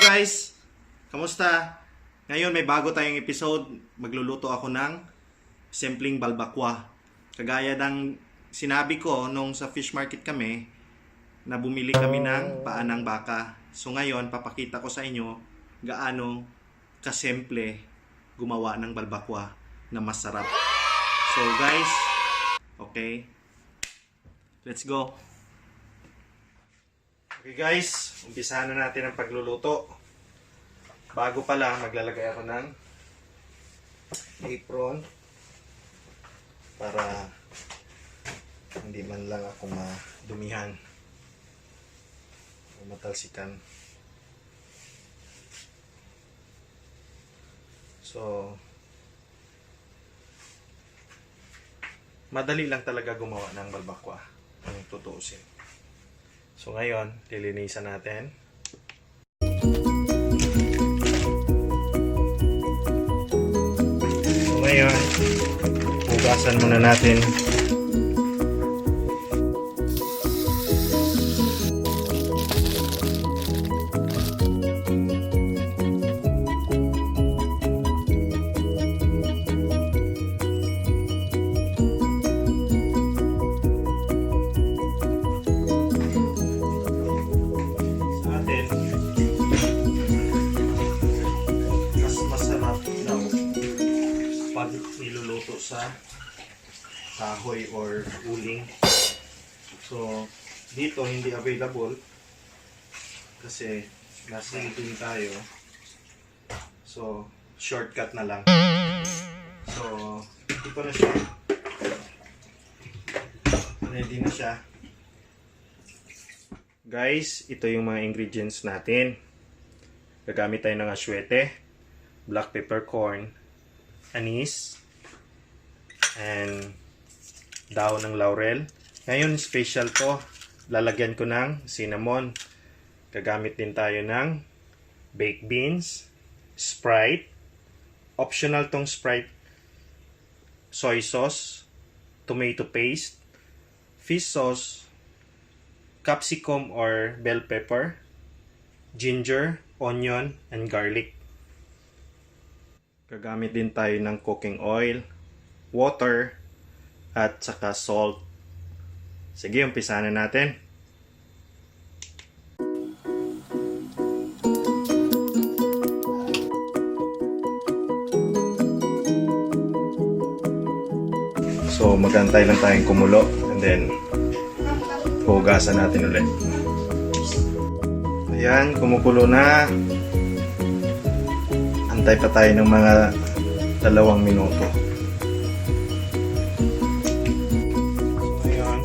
guys! Kamusta? Ngayon may bago tayong episode. Magluluto ako ng simpleng balbacua. Kagaya ng sinabi ko nung sa fish market kami na bumili kami ng paa ng baka. So ngayon papakita ko sa inyo gaano kasimple gumawa ng balbacua na masarap. So guys, okay. Let's go. Okay guys, umpisahan na natin ang pagluluto. Bago pa lang, maglalagay ako ng apron para hindi man lang ako madumihan o matalsikan. So, madali lang talaga gumawa ng balbacua kung tutuusin. So ngayon, lilinisan natin. So ngayon, hugasan muna natin. Niluluto sa kahoy or uling. So dito hindi available kasi nasa itin tayo. So shortcut na lang. So ito na siya. Ready na siya. Guys, ito yung mga ingredients natin. Gagamit tayo ng ACHUETE, black peppercorn, anise, and daon ng laurel. Ngayon special to, lalagyan ko ng cinnamon. Gagamit din tayo ng baked beans, Sprite, optional tong Sprite, soy sauce, tomato paste, fish sauce, capsicum or bell pepper, ginger, onion, and garlic. Gagamit din tayo ng cooking oil, water, at saka salt. Sige, umpisahan na natin. So, magantay lang tayong kumulo and then hugasan natin ulit. Ayan, kumukulo na. Antay pa tayo ng mga 2 minuto. So, ayan.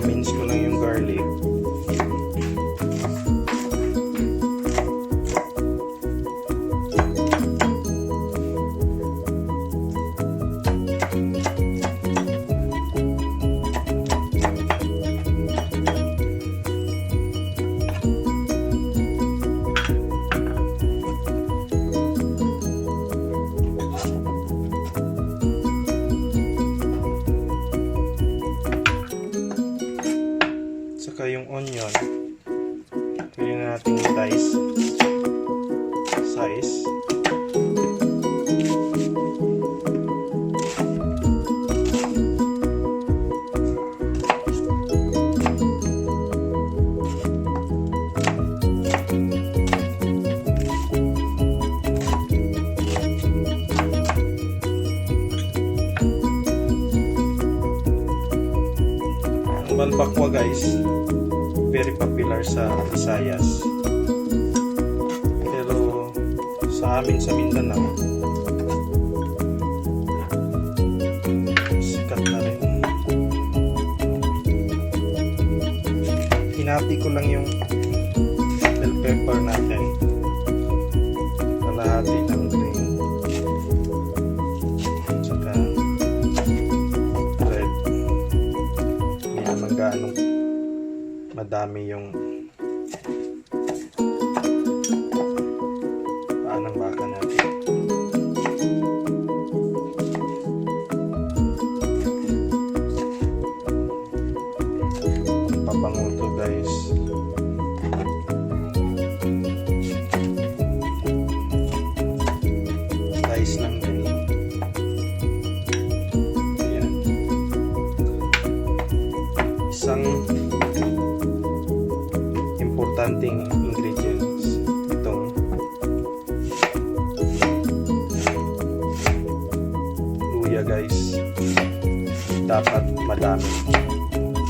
I-mince ko lang yung garlic. Saka yung onion, pwede na natin i-dice size. Ang balbacua guys, very popular sa Visayas. Pero sa amin sa Mindanao, sikat na rin. Hinati ko lang yung bell pepper natin. Kalahati ng green. Saka red. Hindi naman gaano madami yung paa ng baka natin. Pabango to guys. dapat madami.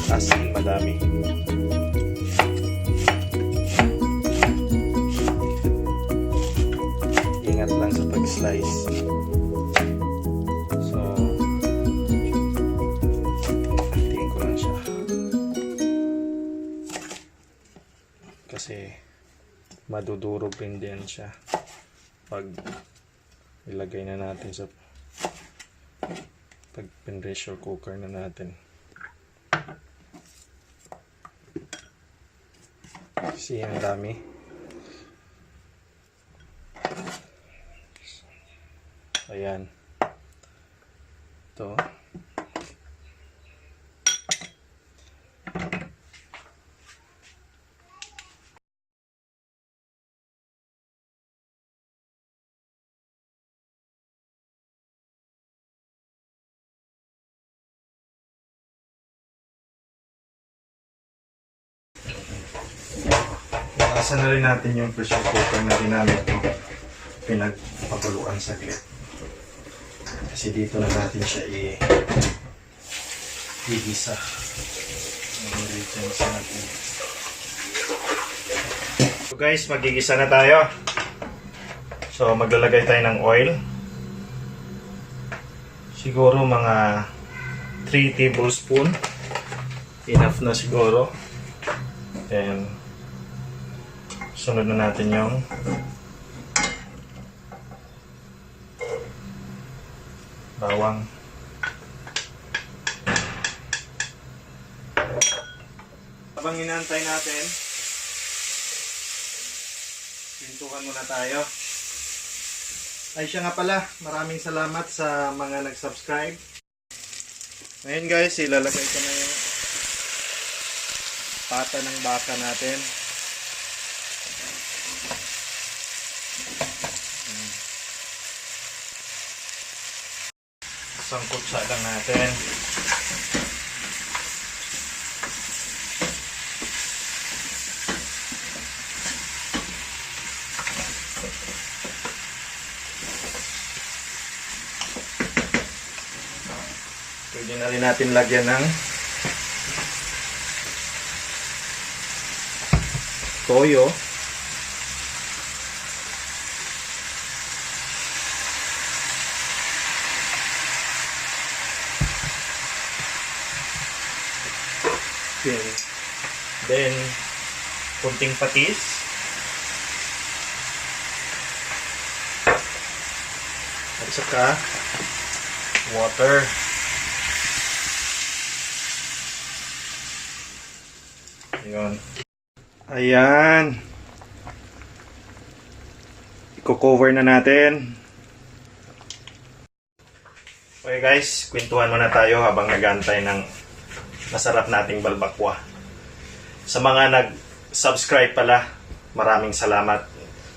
As in madami. Ingat lang sa pag-slice. So, tingin ko lang siya. Kasi, madudurog rin din siya pag ilagay na natin sa pag pressure cooker na natin. Kasi ang dami. Ayan. Ito. Nasa na rin natin yung pressure cooker na ginamit ko. Pinagpapuluan saglit. Kasi dito na natin siya i-gisa. Ang ingredients natin. So guys, magigisa na tayo. So maglalagay tayo ng oil. Siguro mga 3 tablespoon. Enough na siguro. Then sunod na natin yung bawang. Habang inaantay natin, pintukan muna tayo. Ay siya nga pala, maraming salamat sa mga nag-subscribe. Ngayon guys, ilalagay ko na yung pata ng baka natin. Sangkot sa lang natin. Pwede na rin natin lagyan ng toyo. Then, kunting patis. At saka, water. Ayan. Ayan. I-cover na natin. Okay guys, kwentuhan muna tayo habang nag-aantay ng masarap nating balbacua. Sa mga nag-subscribe pala, maraming salamat.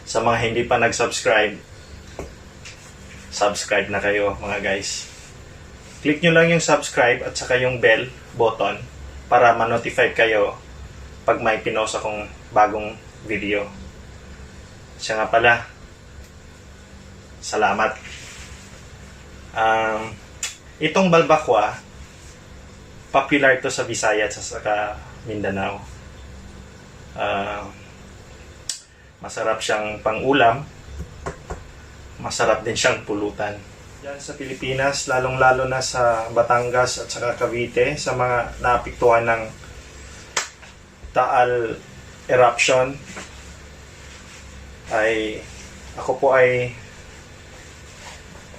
Sa mga hindi pa nag-subscribe, subscribe na kayo mga guys. Click nyo lang yung subscribe at saka yung bell button para ma-notify kayo pag may pinost akong bagong video. Siya nga pala, salamat. Itong balbacua, popular to sa Visayas at saka Mindanao. Masarap siyang pang-ulam. Masarap din siyang pulutan. Diyan sa Pilipinas, lalong-lalo na sa Batangas at saka Cavite, sa mga naapektuhan ng Taal eruption, ay ako po ay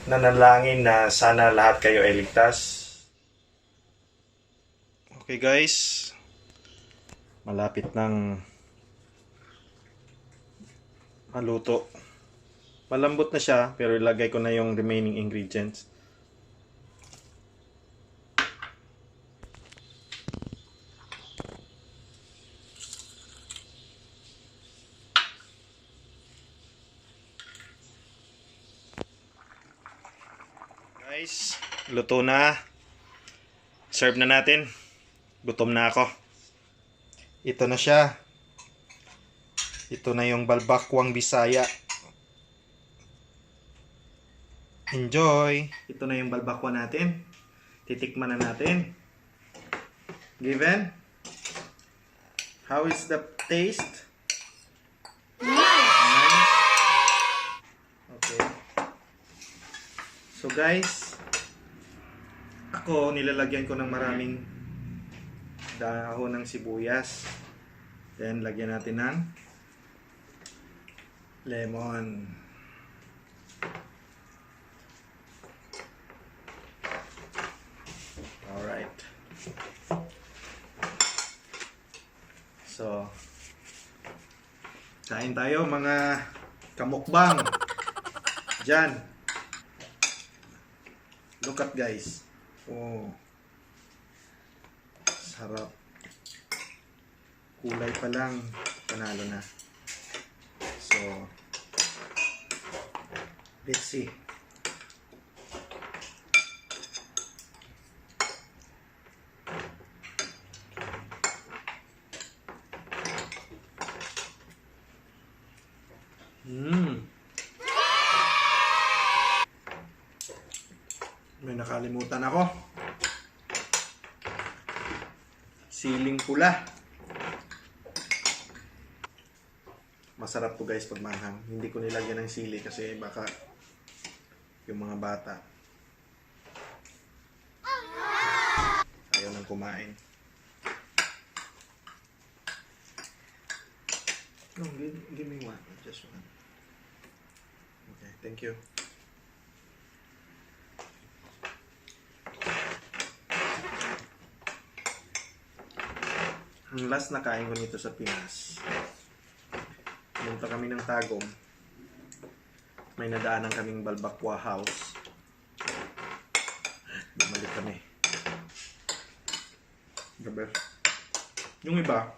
nanalangin na sana lahat kayo ay ligtas. Okay guys, malapit ng maluto. Malambot na siya, pero ilagay ko na yung remaining ingredients. Guys, luto na. Serve na natin. Gutom na ako. Ito na siya. Ito na yung balbacuang Bisaya. Enjoy! Ito na yung balbacua natin. titikman na natin. Given, how is the taste? Nice. Okay. So guys, ako nilalagyan ko ng maraming dahon ng sibuyas. Then lagyan natin ng lemon. Alright. So, kain tayo mga kamukbang. Diyan. Look at guys. Oh. Sarap. Kulay pa lang. Panalo na. So, let's see. May nakalimutan ako. Siling pula. Masarap to guys pag manghang. Hindi ko nilagyan ng sili kasi baka yung mga bata ayaw nang kumain. No, give me one. Just one. Okay, thank you. Ang last na kain ko nito sa Pinas. Pumunta kami ng Tagum. May nadaanan kaming Balbacua house. Bumalik kami. Gabi. Yung iba,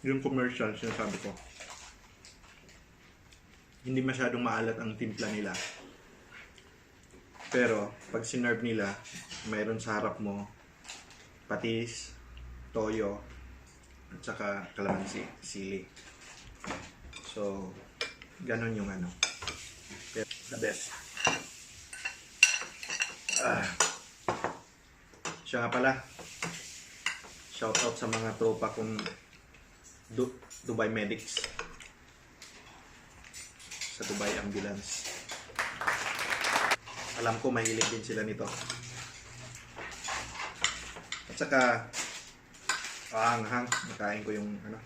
yung commercial, sinasabi ko, hindi masyadong maalat ang timpla nila. Pero, pag sinerve nila, mayroon sa harap mo patis, toyo, at saka kalamansi, sili. So, ganon yung ano. The best. Siya nga pala, shout out sa mga tropa kong Dubai Medics. Sa Dubai Ambulance. Alam ko mahilig din sila nito. At saka anghang, nakain ko yung ano.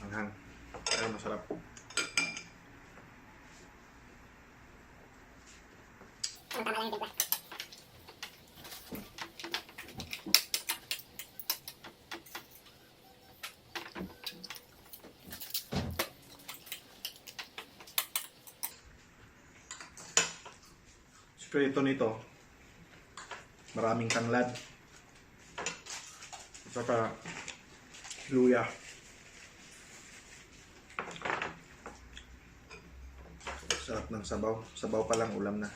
Anghang. Pero masarap. Ito nito, maraming tanglad at saka luya. Sarap ng sabaw. Sabaw pa lang, ulam na.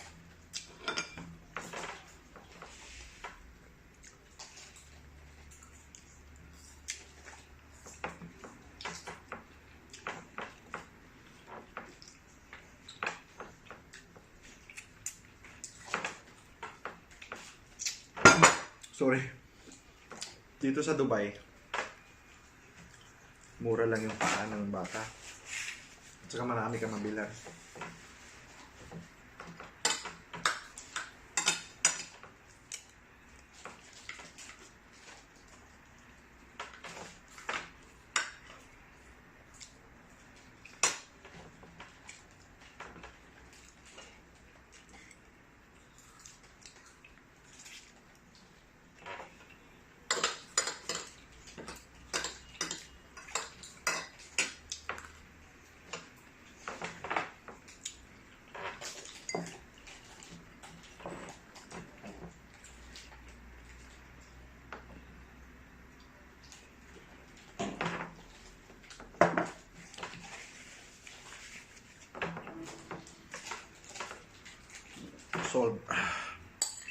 Sorry. Dito sa Dubai, mura lang yung paa ng baka. At saka marami ka mabilan. Solve.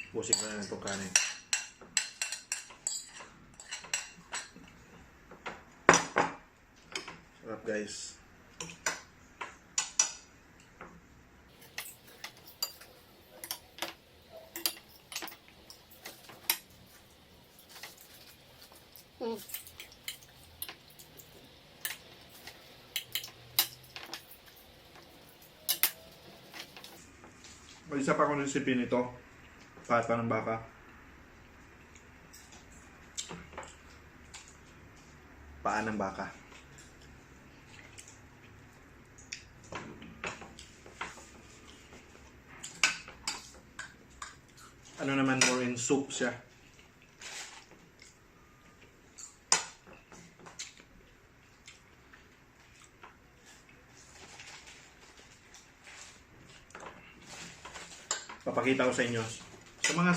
Pusik na itong kanin. Sarap guys. May isa pa akong recipe nito. Pata ng baka. Paa ng baka. Ano naman, more in soup siya. Papakita ko sa inyo sa mga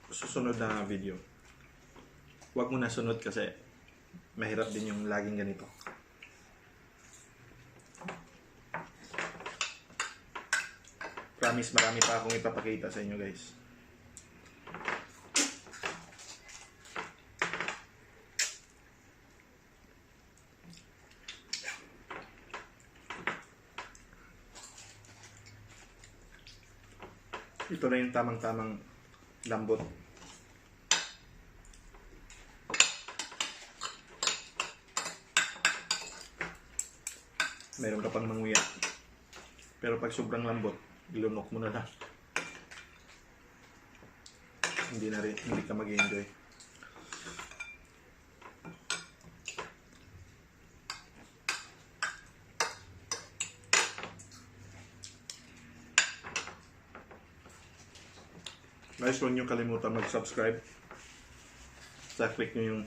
susunod na video. Huwag mo na sunod kasi mahirap din yung laging ganito. Promise, marami pa akong ipapakita sa inyo, guys. Ito na yung tamang-tamang lambot. Meron ka pang manguya. Pero pag sobrang lambot, ilunok mo na lang. Hindi ka mag-enjoy. Guys, huwag nyo kalimutan mag-subscribe. Click nyo yung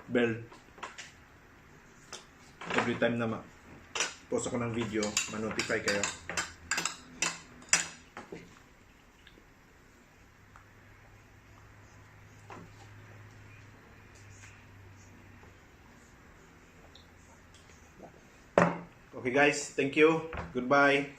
bell. Every time na post ako ng video, ma-notify kayo. Okay guys, thank you. Goodbye.